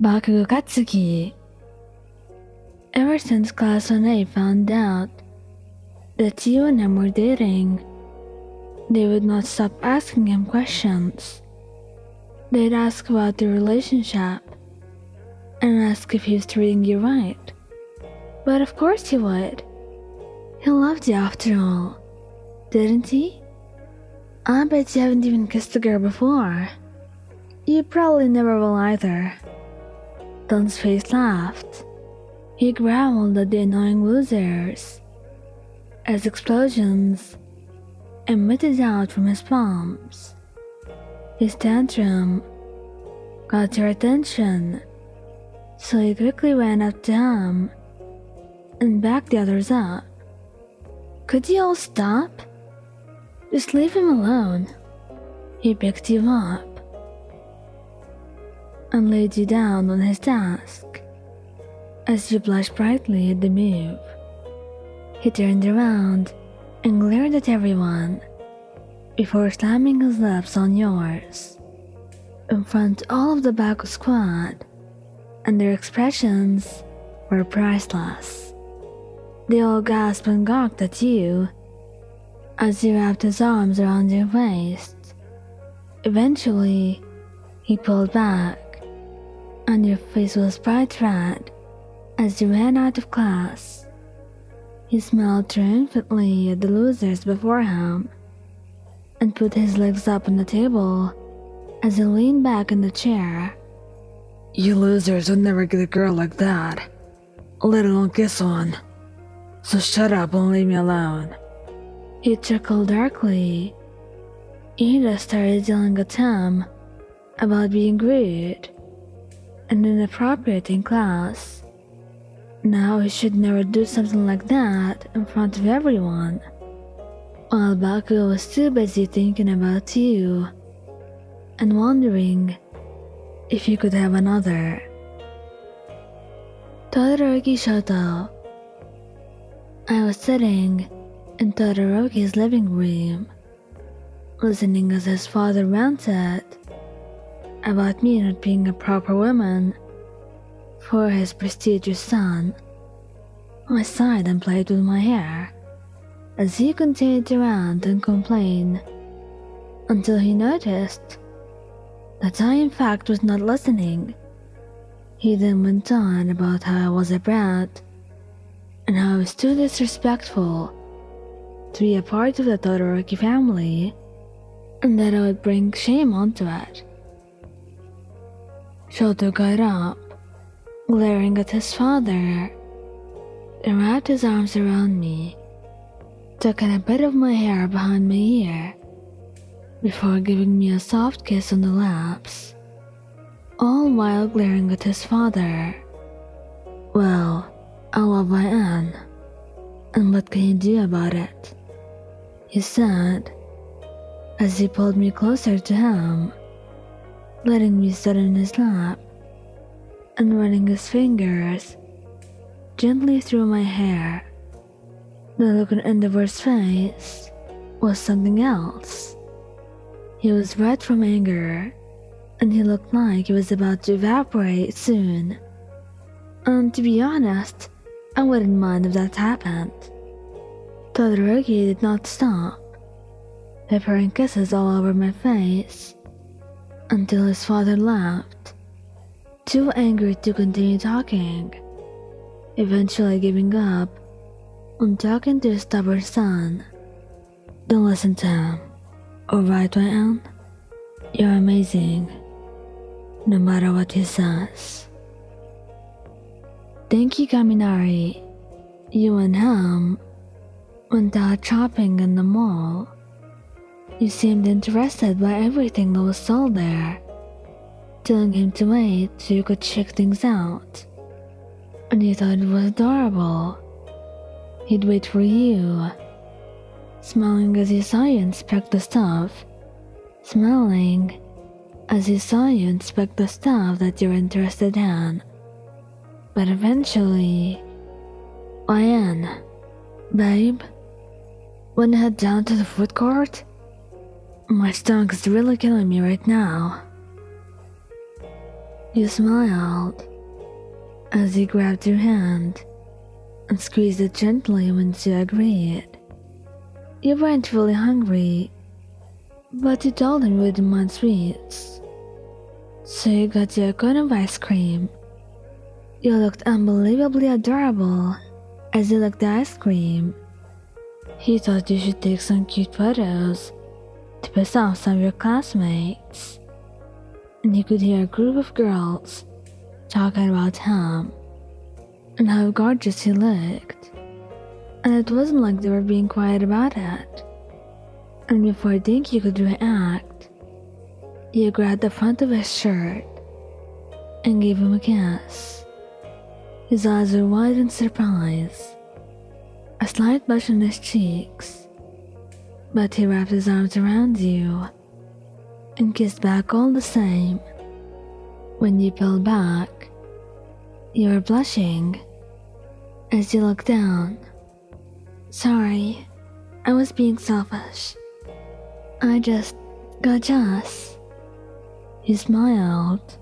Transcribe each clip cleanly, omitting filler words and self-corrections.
Bakugou Katsuki. Ever since Class 1A found out that you and him were dating, they would not stop asking him questions. They'd ask about the relationship and ask if he was treating you right. But of course he would. He loved you after all, didn't he? I bet you haven't even kissed a girl before. You probably never will either. Don's face laughed. He growled at the annoying losers as explosions emitted out from his palms. His tantrum got your attention, so he quickly ran up to him and backed the others up. Could you all stop? Just leave him alone. He picked you up and laid you down on his desk. As you blushed brightly at the move, he turned around and glared at everyone before slamming his lips on yours in front of all of the Baku squad, and their expressions were priceless. They all gasped and gawked at you as he wrapped his arms around your waist. Eventually, he pulled back, and your face was bright red as you ran out of class. He smiled triumphantly at the losers before him and put his legs up on the table as he leaned back in the chair. You losers would never get a girl like that, let alone kiss one. So shut up and leave me alone. He chuckled darkly. Ida started yelling at him about being rude and inappropriate in class. Now he should never do something like that in front of everyone, while Baku was too busy thinking about you and wondering if he could have another. Todoroki Shouto. I was sitting in Todoroki's living room, listening as his father ranted about me not being a proper woman for his prestigious son. I sighed and played with my hair as he continued to rant and complain until he noticed that I in fact was not listening. He then went on about how I was a brat and how I was too disrespectful to be a part of the Todoroki family and that I would bring shame onto it. Shouto got up, glaring at his father, and wrapped his arms around me, took in a bit of my hair behind my ear, before giving me a soft kiss on the lips, all while glaring at his father. Well, I love my Anne, and what can you do about it? He said, as he pulled me closer to him, letting me sit in his lap and running his fingers gently through my hair. The look on Endeavor's face was something else. He was red from anger, and he looked like he was about to evaporate soon. And to be honest, I wouldn't mind if that happened. Todoroki did not stop, peppering kisses all over my face until his father left, too angry to continue talking, eventually giving up on talking to his stubborn son. Don't listen to him, alright, my Anne? You're amazing, no matter what he says. Denki Kaminari, you and him went out shopping in the mall. You seemed interested by everything that was sold there, telling him to wait so you could check things out. And you thought it was adorable. He'd wait for you, smiling as he saw you inspect the stuff, smiling as he saw you inspect the stuff that you're interested in. But eventually, Ian, babe, wanna head down to the food court? My stomach is really killing me right now. You smiled as he grabbed your hand and squeezed it gently once you agreed. You weren't really hungry, but you told him you didn't mind sweets. So you got you a cone of ice cream. You looked unbelievably adorable as you licked the ice cream. He thought you should take some cute photos to piss off some of your classmates. And you could hear a group of girls talking about him and how gorgeous he looked. And it wasn't like they were being quiet about it. And before Denki could react, you grabbed the front of his shirt and gave him a kiss. His eyes were wide in surprise, a slight blush on his cheeks, but he wrapped his arms around you and kissed back all the same. When you pulled back, you were blushing as you looked down. Sorry, I was being selfish. I just got jealous. He smiled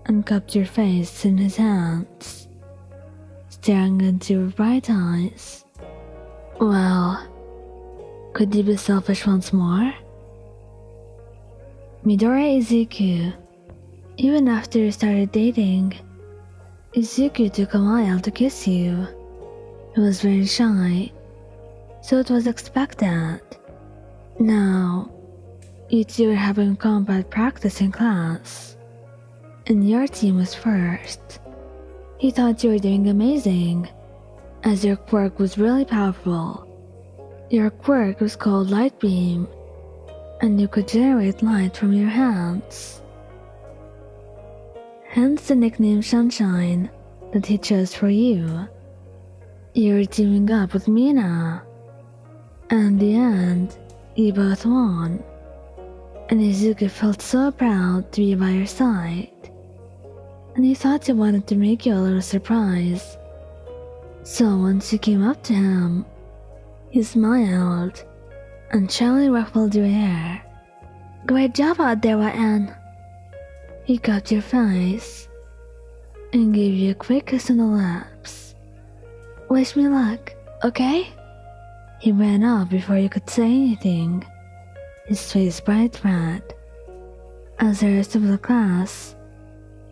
and cupped your face in his hands, staring into your bright eyes. Well, could you be selfish once more? Midoriya Izuku. Even after you started dating, Izuku took a while to kiss you. He was very shy, so it was expected. Now, you two were having combat practice in class, and your team was first. He thought you were doing amazing, as your quirk was really powerful. Your quirk was called Light Beam, and you could generate light from your hands. Hence the nickname Sunshine that he chose for you. You were teaming up with Mina, and in the end, you both won. And Izuku felt so proud to be by your side, and he thought he wanted to make you a little surprise. So once you came up to him, he smiled and shyly ruffled your hair. Great job out there, YN. He cupped your face and gave you a quick kiss on the lips. Wish me luck, okay? He ran off before you could say anything, his face bright red, as the rest of the class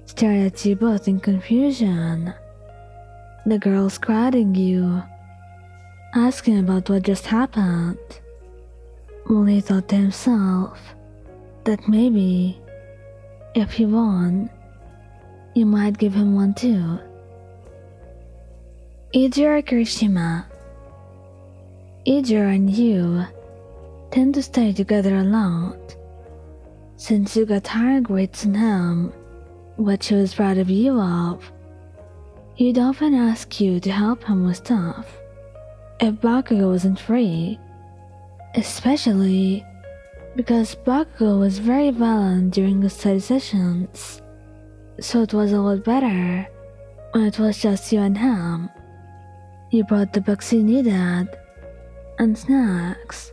stared at you both in confusion. The girls crowding you, asking about what just happened. Well, he thought to himself that maybe, if he won, you might give him one too. Eijiro Kirishima. Eijiro and you tend to stay together a lot. Since you got higher grades than him, which he was proud of you of, he'd often ask you to help him with stuff if Bakugou wasn't free, especially because Bakugou was very violent during his study sessions, so it was a lot better when it was just you and him. You brought the books you needed and snacks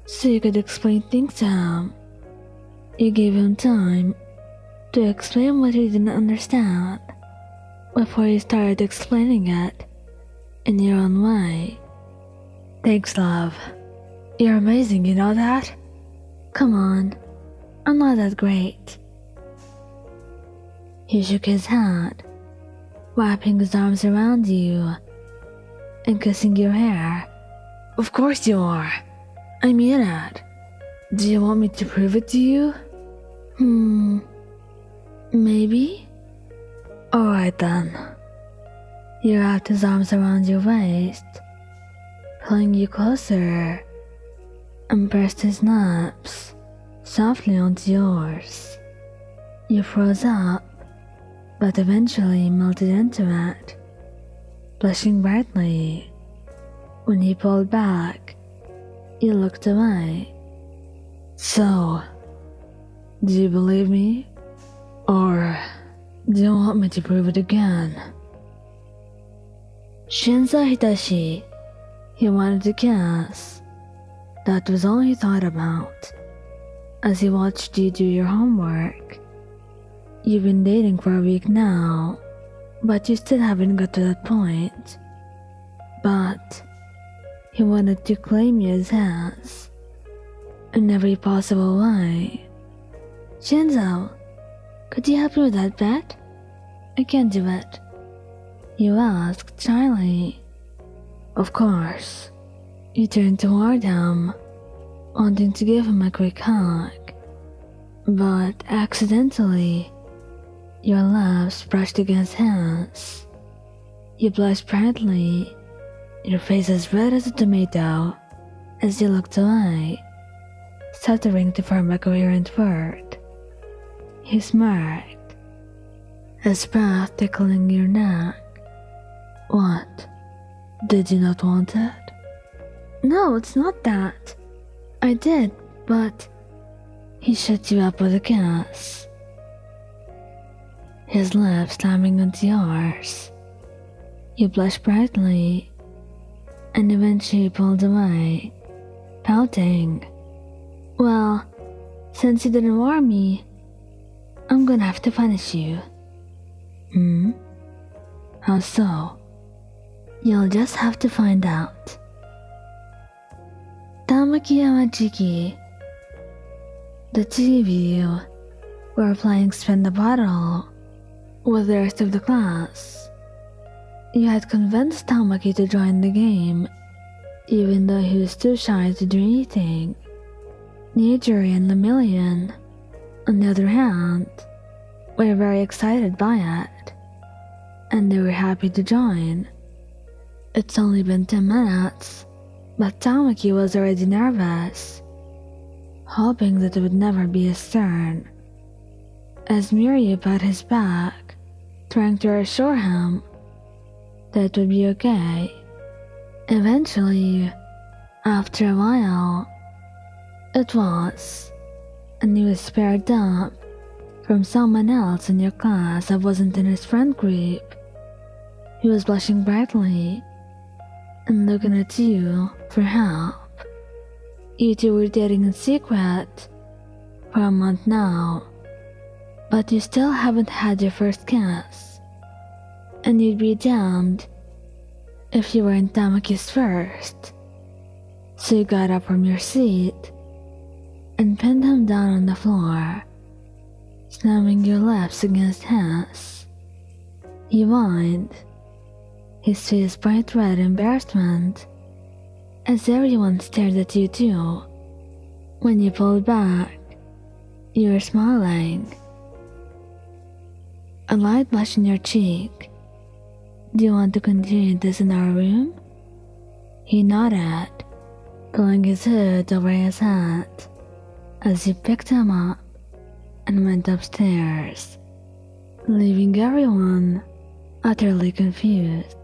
so you could explain things to him. You gave him time to explain what he didn't understand before you started explaining it in your own way. Thanks, love. You're amazing, you know that? Come on, I'm not that great. He shook his head, wrapping his arms around you and kissing your hair. Of course you are. I mean it. Do you want me to prove it to you? Maybe? Alright then. He wrapped his arms around your waist, pulling you closer, and pressed his lips softly onto yours. You froze up, but eventually melted into it, blushing brightly. When he pulled back, you looked away. So, do you believe me? Or do you want me to prove it again? Shinsou Hitoshi. He wanted to kiss. That was all he thought about as he watched you do your homework. You've been dating for a week now, but you still haven't got to that point. But he wanted to claim you as his in every possible way. Shinsou, could you help me with that bet? I can't do it, you asked shyly. Of course. You turned toward him, wanting to give him a quick hug, but accidentally, your lips brushed against his. You blushed brightly, your face as red as a tomato, as you looked away, stuttering to form a coherent word. He smirked, his breath tickling your neck. What? Did you not want it? No, it's not that. I did, but... He shut you up with a kiss, his lips slamming onto yours. You blushed brightly, and eventually pulled away, pouting. Well, since you didn't warn me, I'm gonna have to punish you. How so? You'll just have to find out. Tamaki Amajiki. The two of you were playing Spin the Bottle with the rest of the class. You had convinced Tamaki to join the game, even though he was too shy to do anything. Nijuri and Lemillion, on the other hand, were very excited by it, and they were happy to join. It's only been 10 minutes, but Tamaki was already nervous, hoping that it would never be his turn. As Miria pat his back, trying to reassure him that it would be okay. Eventually, after a while, it was, and he was paired up from someone else in your class that wasn't in his friend group. He was blushing brightly and looking at you for help. You two were dating in secret for a month now, but you still haven't had your first kiss, and you'd be damned if you weren't Tamaki's first. So you got up from your seat and pinned him down on the floor, slamming your lips against his. He whined, his face bright red embarrassment, as everyone stared at you too. When you pulled back, you were smiling, a light blush in your cheek. Do you want to continue this in our room? He nodded, pulling his hood over his head as you picked him up and went upstairs, leaving everyone utterly confused.